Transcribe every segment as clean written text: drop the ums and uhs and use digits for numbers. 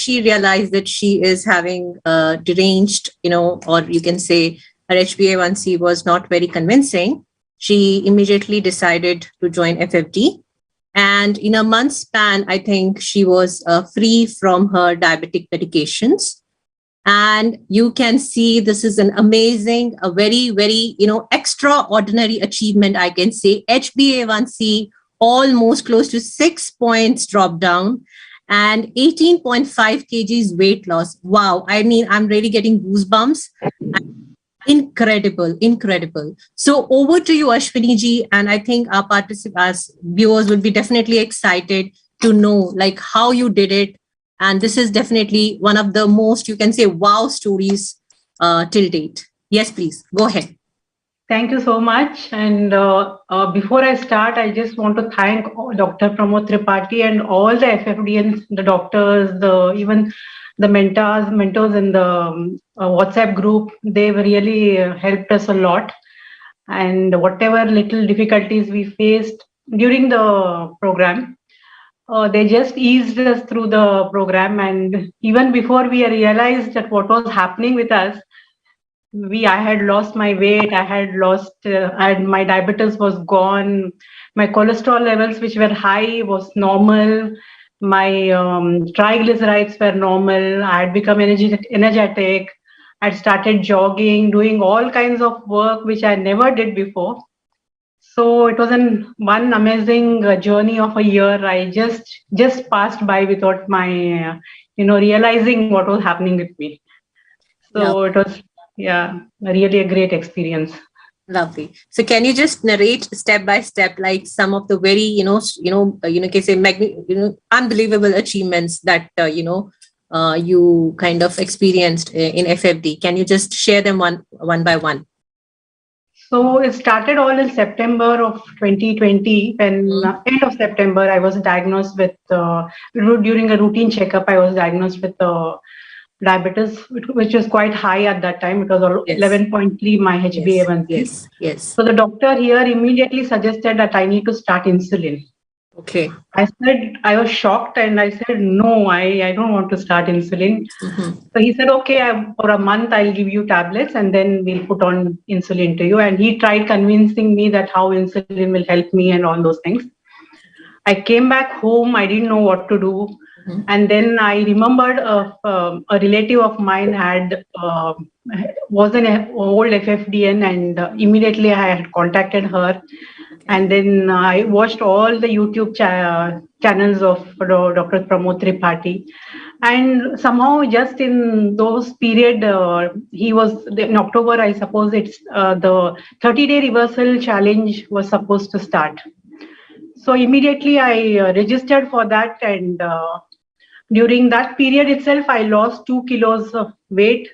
she realized that she is having deranged, or you can say her HbA1c was not very convincing, she immediately decided to join FFD. And in a month's span, I think she was free from her diabetic medications. And you can see this is an amazing, a very, very, extraordinary achievement, I can say. HbA1c almost close to 6 points drop down and 18.5 kgs weight loss. Wow. I mean, I'm really getting goosebumps. Incredible, incredible. So over to you, Ashwini ji. And I think our participants, viewers will be definitely excited to know like how you did it. And this is definitely one of the most, you can say, wow stories till date. Yes, please go ahead. Thank you so much. And before I start, I just want to thank Dr. Pramodtripathi and all the FFDNs, the doctors, even the mentors in the WhatsApp group. They've really helped us a lot. And whatever little difficulties we faced during the program, they just eased us through the program. And even before we realized that what was happening with us, I had lost my weight, my diabetes was gone, my cholesterol levels, which were high, was normal, my triglycerides were normal, I had become energetic, I'd started jogging, doing all kinds of work, which I never did before. So it was one amazing journey of a year. I just passed by without my, realizing what was happening with me. So It was, really a great experience. Lovely. So can you just narrate step by step, like some of the very, can say, unbelievable achievements that, you kind of experienced in FFD? Can you just share them one by one? So it started all in September of 2020. When end of September, I was diagnosed with, during a routine checkup, I was diagnosed with diabetes, which was quite high at that time. It was 11.3, my HbA1c. Yes. So the doctor here immediately suggested that I need to start insulin. Okay. I was shocked and I said, no, I don't want to start insulin. So he said, okay, for a month, I'll give you tablets and then we'll put on insulin to you. And he tried convincing me that how insulin will help me and all those things. I came back home. I didn't know what to do. And then I remembered a relative of mine was an old FFDN, and immediately I had contacted her. And then I watched all the YouTube channels of Dr. Pramodtripathi. And somehow just in those period, he was in October, I suppose it's the 30-day reversal challenge was supposed to start. So immediately I registered for that, and during that period itself, I lost 2 kilos of weight,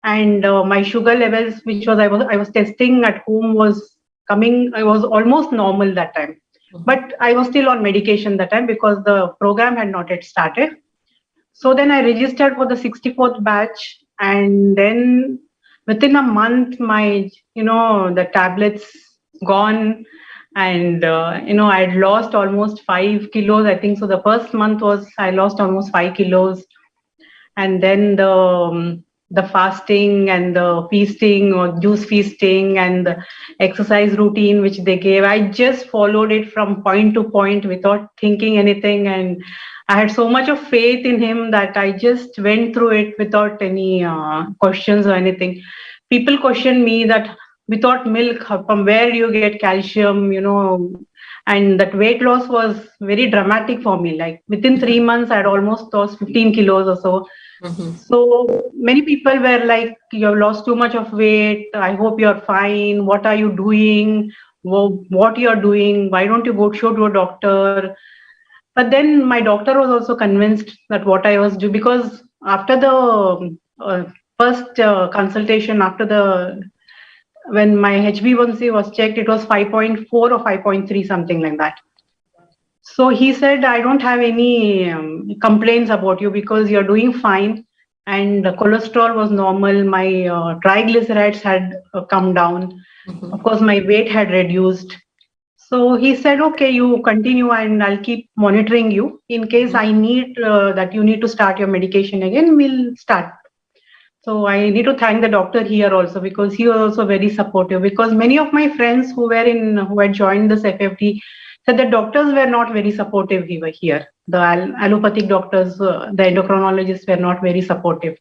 and my sugar levels, which was I was testing at home, was coming. I was almost normal that time, but I was still on medication that time because the program had not yet started. So then I registered for the 64th batch, and then within a month, my the tablets gone. And I'd lost almost 5 kilos, I think. So the first month I lost almost 5 kilos, and then the fasting and the feasting or juice feasting and the exercise routine which they gave, I just followed it from point to point without thinking anything. And I had so much of faith in him that I just went through it without any questions or anything. People question me that without milk, from where do you get calcium, and that weight loss was very dramatic for me. Like within 3 months, I had almost lost 15 kilos or so. So many people were like, you have lost too much of weight. I hope you're fine. What are you doing? What you're doing? Why don't you go show to a doctor? But then my doctor was also convinced that what I was doing, because after the first consultation, when my HbA1c was checked, it was 5.4 or 5.3, something like that. So he said, I don't have any complaints about you because you're doing fine. And the cholesterol was normal. My triglycerides had come down. Of course, my weight had reduced. So he said, okay, you continue and I'll keep monitoring you. In case I need that you need to start your medication again, we'll start. So I need to thank the doctor here also, because he was also very supportive, because many of my friends who had joined this FFT said the doctors were not very supportive here. The allopathic doctors, the endocrinologists were not very supportive.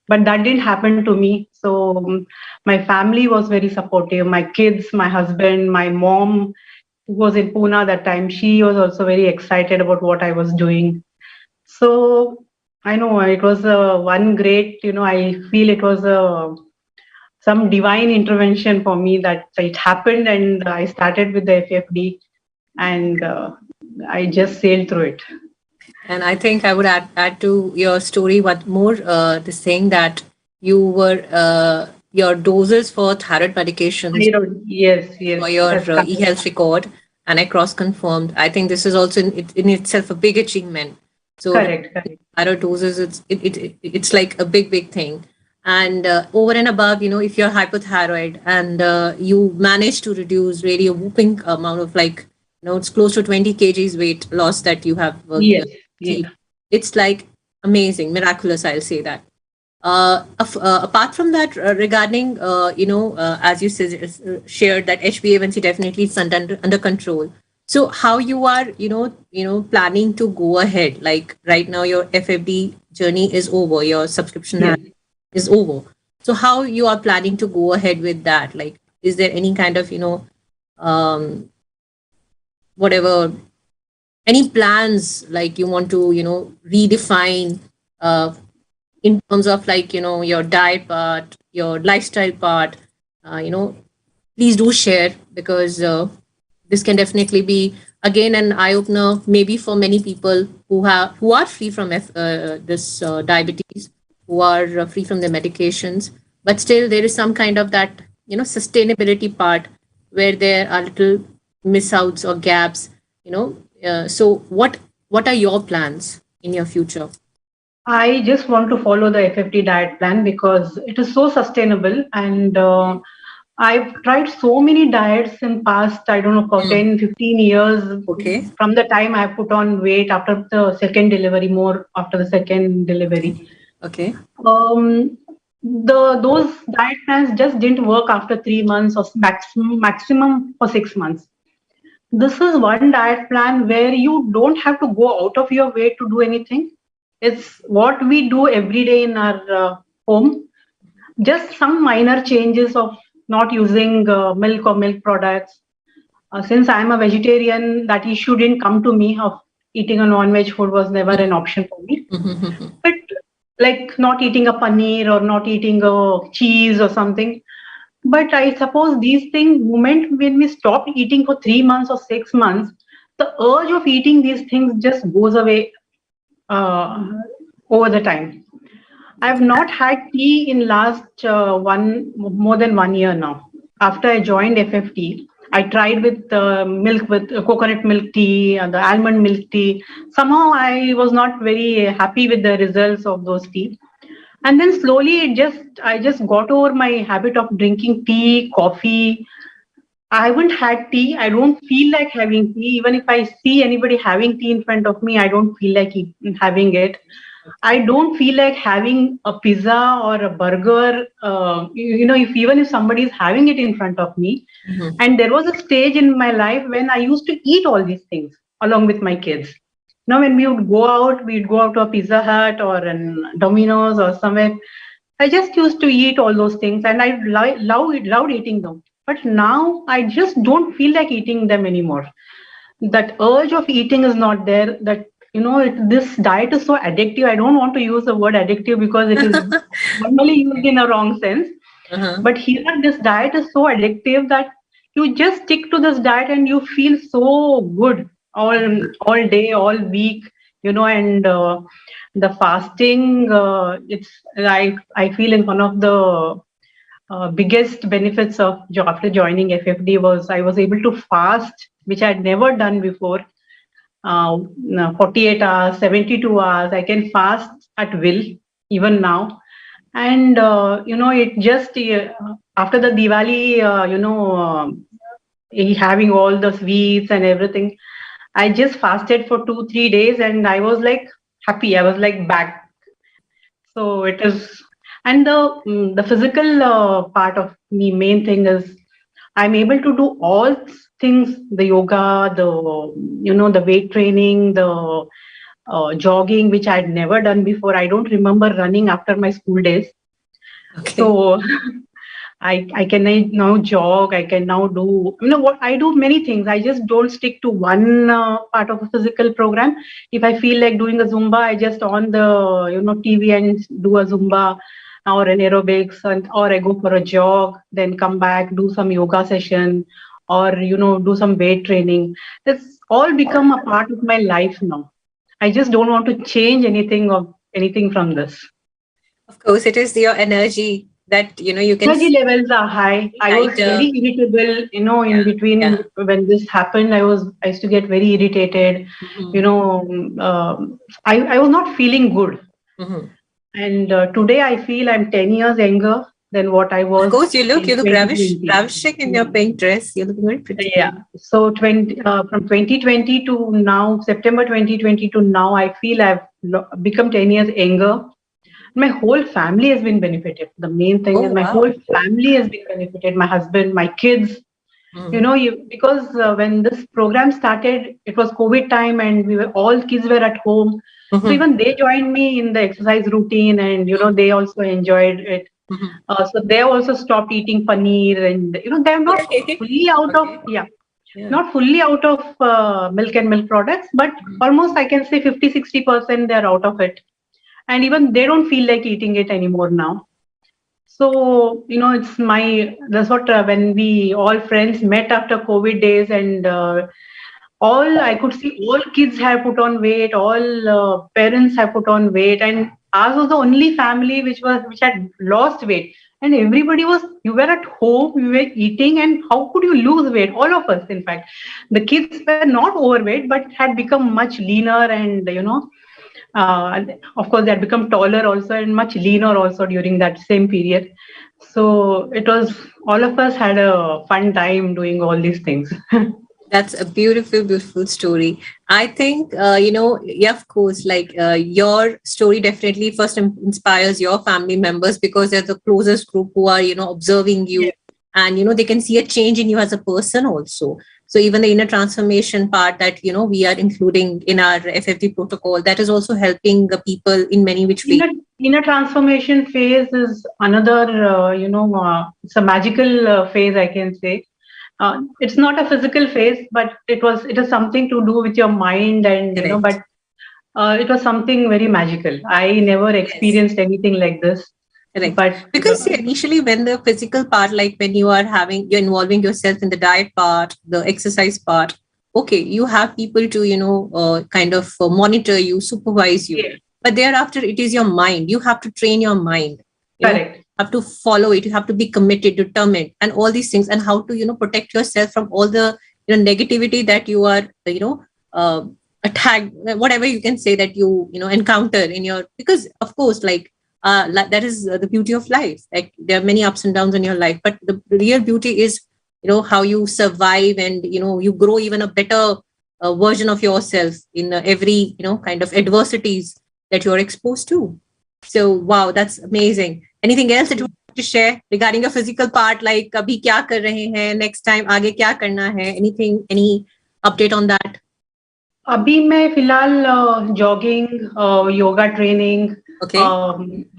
But that didn't happen to me. So my family was very supportive. My kids, my husband, my mom, who was in Pune that time, she was also very excited about what I was doing. So I know it was one great, I feel it was some divine intervention for me that it happened, and I started with the FFD, and I just sailed through it. And I think I would add to your story what more, this thing that you were your doses for thyroid medications Yes, for your that's correct. e-health record, and I cross-confirmed. I think this is also in itself a big achievement. So Correct. thyroid doses, it's like a big thing. And over and above, if you're hypothyroid and you manage to reduce really a whooping amount of, like, it's close to 20 kgs weight loss that you have Yes. achieved. It's like amazing, miraculous, I'll say that. Apart from that, regarding, as you shared that HbA1c definitely is under control. So how you are, planning to go ahead? Like right now, your FFD journey is over. Your subscription is over. So how you are planning to go ahead with that? Like, is there any kind of, um, whatever, any plans like you want to, redefine in terms of, like, your diet part, your lifestyle part? Please do share, because this can definitely be again an eye opener, maybe for many people who are free from this diabetes, who are free from their medications, but still there is some kind of that sustainability part where there are little miss outs or gaps. So what are your plans in your future? I just want to follow the FFT diet plan because it is so sustainable, and I've tried so many diets in past, I don't know, for 10, 15 years. Okay. From the time I put on weight after the second delivery, more after the second delivery. Okay. Those diet plans just didn't work after 3 months, or maximum for 6 months. This is one diet plan where you don't have to go out of your way to do anything. It's what we do every day in our home. Just some minor changes of not using milk or milk products. Since I'm a vegetarian, that issue didn't come to me of eating a non-veg food was never an option for me. But like not eating a paneer or not eating a cheese or something. But I suppose these things, moment when we stop eating for 3 months or 6 months, the urge of eating these things just goes away over the time. I have not had tea in last more than 1 year now. After I joined FFT, I tried with milk, with coconut milk tea, the almond milk tea. Somehow I was not very happy with the results of those tea. And then slowly I just got over my habit of drinking tea, coffee. I haven't had tea. I don't feel like having tea. Even if I see anybody having tea in front of me, I don't feel like having it. I don't feel like having a pizza or a burger. If somebody is having it in front of me, and there was a stage in my life when I used to eat all these things along with my kids. Now, when we'd go out to a Pizza Hut or an Domino's or somewhere. I just used to eat all those things, and I loved eating them. But now I just don't feel like eating them anymore. That urge of eating is not there. That this diet is so addictive. I don't want to use the word addictive because it is normally used in a wrong sense. But here, this diet is so addictive that you just stick to this diet and you feel so good all day, all week, and the fasting, I feel in one of the biggest benefits of after joining FFD was I was able to fast, which I had never done before. 48 hours, 72 hours, I can fast at will even now. And it just after the Diwali having all the sweets and everything. I just fasted for 2-3 days and I was like happy. I was like back. So it is, and the physical part of me, main thing is I'm able to do all things, the yoga, the weight training, the jogging, which I'd never done before. I don't remember running after my school days. Okay. So I can now jog. I can now do, what I do many things. I just don't stick to one part of a physical program. If I feel like doing a Zumba, I just on the TV and do a Zumba or an aerobics, or I go for a jog, then come back, do some yoga session, or do some weight training. It's all become a part of my life now. I just don't want to change anything from this. Of course, it is your energy that you can. Energy levels are high. I was very irritable, in between when this happened. I used to get very irritated. I was not feeling good. And today I feel I'm 10 years younger than what I was. Of course, you look ravishing in your pink dress. You look very pretty. Yeah. So from 2020 to now, September 2020 to now, I feel I've become 10 years younger. My whole family has been benefited. The main thing is my whole family has been benefited. My husband, my kids. Because when this program started, it was COVID time, and all kids were at home. So even they joined me in the exercise routine, and they also enjoyed it. So they also stopped eating paneer, and they're not fully out of not fully out of milk and milk products, but almost I can say 50-60% they're out of it. And even they don't feel like eating it anymore now. So, that's what when we all friends met after COVID days, and I could see all kids have put on weight, all parents have put on weight, and ours was the only family which had lost weight. And everybody you were at home, you were eating, and how could you lose weight? All of us, in fact. The kids were not overweight, but had become much leaner, and, of course, they had become taller also and much leaner also during that same period. So it was, all of us had a fun time doing all these things. That's a beautiful, beautiful story. I think, of course, your story definitely first inspires your family members, because they're the closest group who are, observing you. Yeah. And, they can see a change in you as a person also. So even the inner transformation part that, we are including in our FFD protocol, that is also helping the people in many which ways. Inner transformation phase is another, it's a magical phase, I can say. It's not a physical phase, but it is something to do with your mind, and but it was something very magical. I never experienced anything like this. Right. But because initially when the physical part, like when you're involving yourself in the diet part, the exercise part, okay, you have people to, kind of monitor you, supervise you. Yeah. But thereafter, it is your mind. You have to train your mind. Correct. You have to follow it. You have to be committed, determined, and all these things, and how to, protect yourself from all the, negativity that you are, attacked, whatever you can say that you encounter in your, because of course, that is the beauty of life. Like there are many ups and downs in your life, but the real beauty is, how you survive, and, you grow even a better version of yourself in every, kind of adversities that you're exposed to. So, wow, that's amazing. Anything else that you want to share regarding your physical part? Like, abhi kya kar rahe hain? Next time, aage kya karna hai? Anything, any update on that? अभी मैं फिलहाल jogging, yoga training,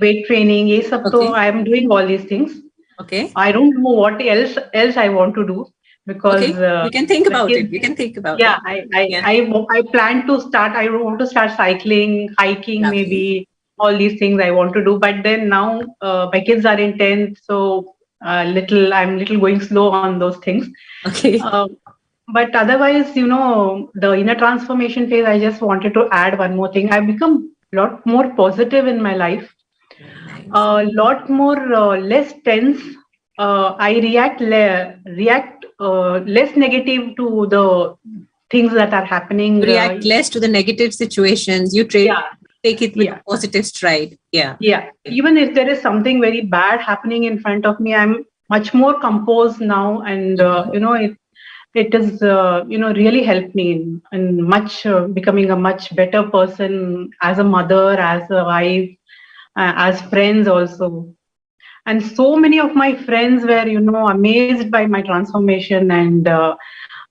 weight training, ये सब तो I am doing all these things. Okay. I don't know what else I want to do, because you can think about it. You can think about it. I plan to start. I want to start cycling, hiking, maybe all these things I want to do. But then now my kids are in 10th, so I'm little going slow on those things. Okay. But otherwise, the inner transformation phase, I just wanted to add one more thing. I've become a lot more positive in my life, a lot more less tense. I react less negative to the things that are happening. React less to the negative situations. You take it with a positive stride. Yeah. Even if there is something very bad happening in front of me, I'm much more composed now, and it is, really helped me in much becoming a much better person as a mother, as a wife, as friends also. And so many of my friends were, amazed by my transformation, and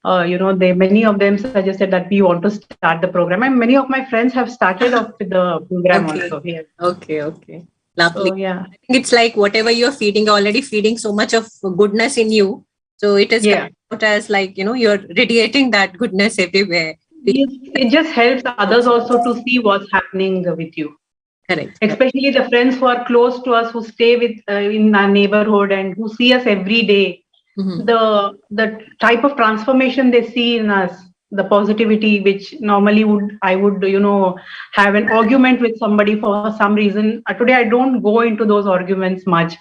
many of them suggested that we want to start the program, and many of my friends have started off with the program Okay. also here. Okay. Lovely. So yeah, I think it's like whatever you're feeding, you're already feeding so much of goodness in you. So it is yeah. out as like, you're radiating that goodness everywhere. It just helps others also to see what's happening with you, Correct. especially the friends who are close to us, who stay with in our neighborhood and who see us every day. Mhm. The type of transformation they see in us, the positivity, which normally I would have an argument with somebody for some reason. Today I don't go into those arguments much.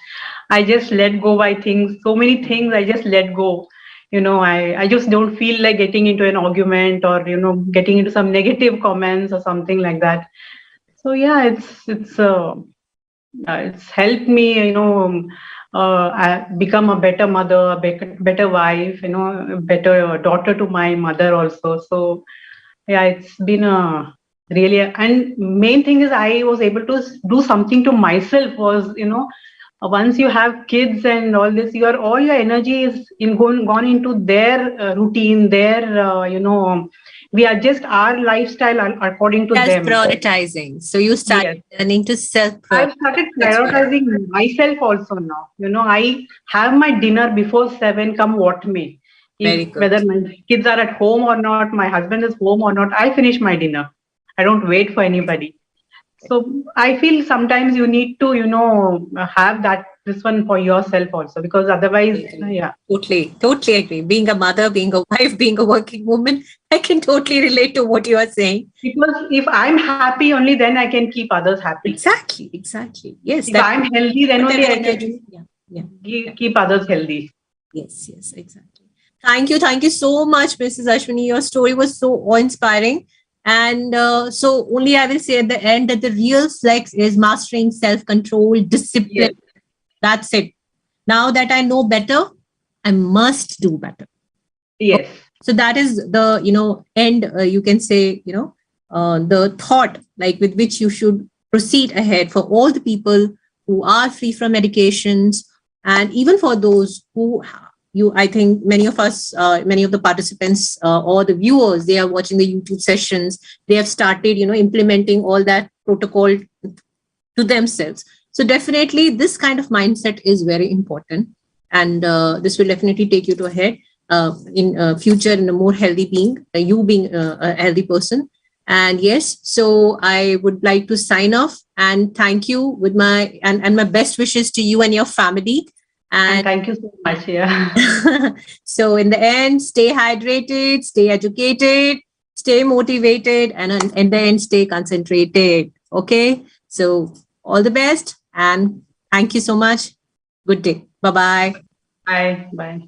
I just let go by things. So many things I just let go. I just don't feel like getting into an argument, or getting into some negative comments or something like that. So yeah, it's helped me, become a better mother, a better wife, a better daughter to my mother also. So yeah, it's been a really, and main thing is I was able to do something to myself. Was once you have kids and all this, all your energy is gone into their routine, their we adjust our lifestyle according to them. Self-prioritizing. So you start Yes. learning to I've self-prioritize. started That's right. prioritizing myself also now. I have my dinner before 7, come what may. Very If good. whether my kids are at home or not, my husband is home or not, I finish my dinner. I don't wait for anybody. So I feel sometimes you need to, have this one for yourself also, because I otherwise, agree. yeah. Totally agree. Being a mother, being a wife, being a working woman, I can totally relate to what you are saying. Because if I'm happy, only then I can keep others happy. Exactly. Yes, If that I'm healthy, then only whatever I can energy. Yeah. keep others healthy. Yes, exactly. Thank you so much, Mrs. Ashwini. Your story was so awe-inspiring. And so only I will say at the end that the real flex is mastering self-control, discipline. Yes. That's it. Now that I know better, I must do better. Yes. So that is the, end, you can say, the thought like with which you should proceed ahead for all the people who are free from medications, and even for those who I think many of us, many of the participants or the viewers, they are watching the YouTube sessions. They have started, implementing all that protocol to themselves. So definitely this kind of mindset is very important. And this will definitely take you to ahead in future in a more healthy being, you being a healthy person. And yes, so I would like to sign off and thank you with and my best wishes to you and your family. And And thank you so much. Yeah. so in the end, stay hydrated, stay educated, stay motivated, and in the end, stay concentrated. Okay. So all the best and thank you so much. Good day. Bye-bye. Bye. Bye.